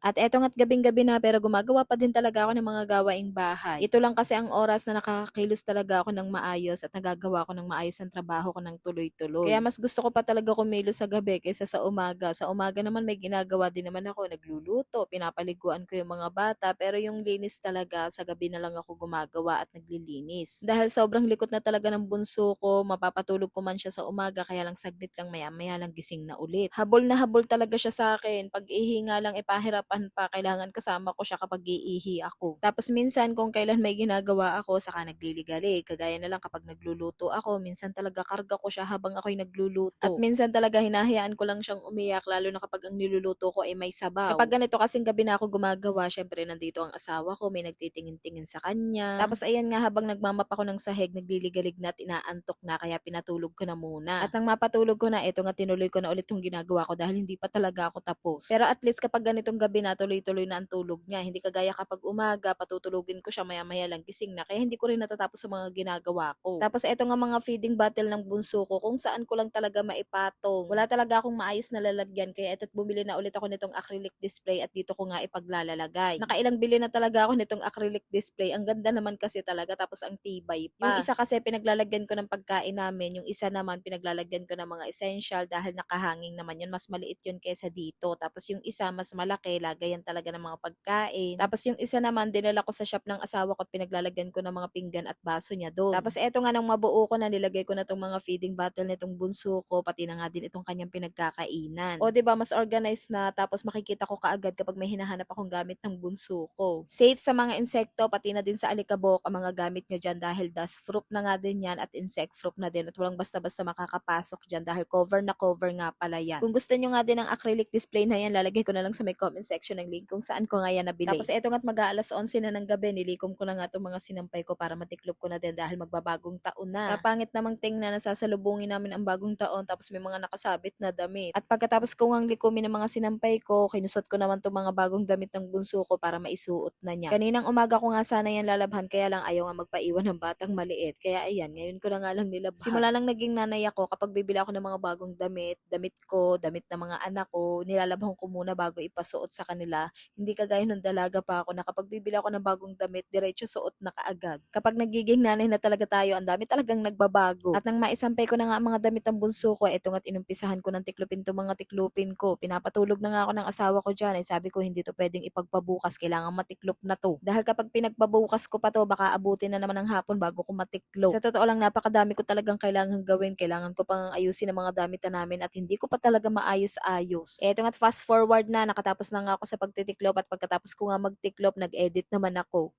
At eto nga't gabing-gabi na pero gumagawa pa din talaga ako ng mga gawaing bahay. Ito lang kasi ang oras na nakakakilos talaga ako ng maayos at nagagawa ko ng maayos ang trabaho ko ng tuloy-tuloy. Kaya mas gusto ko pa talaga kumilos sa gabi kaysa sa umaga. Sa umaga naman may ginagawa din naman ako, nagluluto, pinapaliguan ko yung mga bata, pero yung linis talaga sa gabi na lang ako gumagawa at naglilinis. Dahil sobrang likot na talaga ng bunso ko, mapapatulog ko man siya sa umaga kaya lang saglit lang maya-maya lang gising na ulit. Habol na habol talaga siya sa akin. Pag ihi nga lang ipahirapan pa, kailangan kasama ko siya kapag iihi ako. Tapos minsan kung kailan may ginagawa ako, saka nagliligalig. Kagaya na lang kapag nagluluto ako, minsan talaga karga ko siya habang ako'y nagluluto. At minsan talaga hinahayaan ko lang siyang umiyak, lalo na kapag ang niluluto ko ay may sabaw. Kapag ganito kasing gabi na ako gumagawa, syempre nandito ang asawa ko, may nagtitingin-tingin sa kanya. Tapos ayan nga, habang nagmamap ako ng sahig, nagliligalig na at inaantok na, kaya pinatulog ko na muna. At nang mapatulog ko na, eto nga tinuloy ko na ulit yung ginagawa ko dahil hindi pa talaga ako tapos. Pero at least kapag ganitong gabi na, tuloy-tuloy na ang tulog niya. Hindi kagaya kapag umaga, patutulugin ko siya maya-maya lang gising na. Kaya hindi ko rin natatapos sa mga ginagawa ko. Tapos eto nga mga feeding bottle ng bunso ko, kung saan ko lang talaga maipatong. Wala talaga akong maayos na lalagyan, kaya eto't bumili na ulit ako nitong acrylic display at dito ko nga ipaglalalagay. Nakailang bili na talaga ako nitong acrylic display. Ang ganda naman kasi talaga, tapos ang tibay pa. Yung isa kasi pinaglalagyan ko ng pagkain namin, yung isa naman pinaglalagyan ko ng mga essential dahil nakahanging naman yun. Mas maliit yun kaysa dito. Tapos yung isa mas malaki, lagayan talaga ng mga pagkain. Tapos yung isa naman dinala ko sa shop ng asawa ko at pinaglalagyan ko ng mga pinggan at baso niya doon. Tapos eto nga nang mabuo ko na, nilagay ko na tong mga feeding bottle nitong bunso ko, pati na nga din itong kanyang pinagkakainan. O 'di ba mas organized na, tapos makikita ko kaagad kapag may hinahanap akong gamit ng bunso ko. Safe sa mga insekto, pati na din sa alikabok ang mga gamit niya diyan dahil dust proof na nga din yan at insect proof na din, at walang basta-basta makakapasok diyan dahil cover na cover nga pala yan. Kung gusto niyo nga din ng acrylic display na yan, lalagay ko na lang sa may comment section ng link kung saan ko nga yan nabili. Tapos eto nga't mag-aalas 11 na ng gabi, nilikom ko na nga itong mga sinampay ko para matiklop ko na din dahil magbabagong taon na. Kapangit namang tingnan, nasasalubungin namin ang bagong taon tapos may mga nakasabit na damit. At pagkatapos ko ngang likumin ng mga sinampay ko, kinusot ko naman itong mga bagong damit ng bunso ko para maisuot na niya. Kaninang umaga ko nga sana yan lalabhan, kaya lang ayaw nga magpaiwan ng batang maliit. Kaya ayan, ngayon ko na nga lang nilabhan. Simula lang naging nanay ako, kapag bibili ako ng mga bagong damit, damit ko, damit ng mga anak ko, nilalabhan ko muna bago ipasuot sa kanila. Hindi kagaya nung dalaga pa ako na kapag bibili ako ng bagong damit, diretso suot na kaagad. Kapag nagiging nanay na talaga tayo, ang dami talagang nagbabago. At nang maisampay ko na nga ang mga damit ng bunso ko, eto nga't inumpisahan ko ng tiklupin to mga tiklupin ko. Pinapatulog na nga ako ng asawa ko dyan. Ay sabi ko, hindi to pwedeng ipagpabukas, kailangan matiklop na to. Dahil kapag pinagpabukas ko pa to, baka abutin na naman ng hapon bago ko matiklop. Sa totoo lang, napakadami ko talagang kailangan gawin. Kailangan ko pang ayusin ang mga damit na namin at hindi ko pa talaga maayos-ayos. Eto nga't fast forward na, nakatapos na nga ako sa pagtitiklop, at pagkatapos ko nga magtiklop, nag-edit naman ako.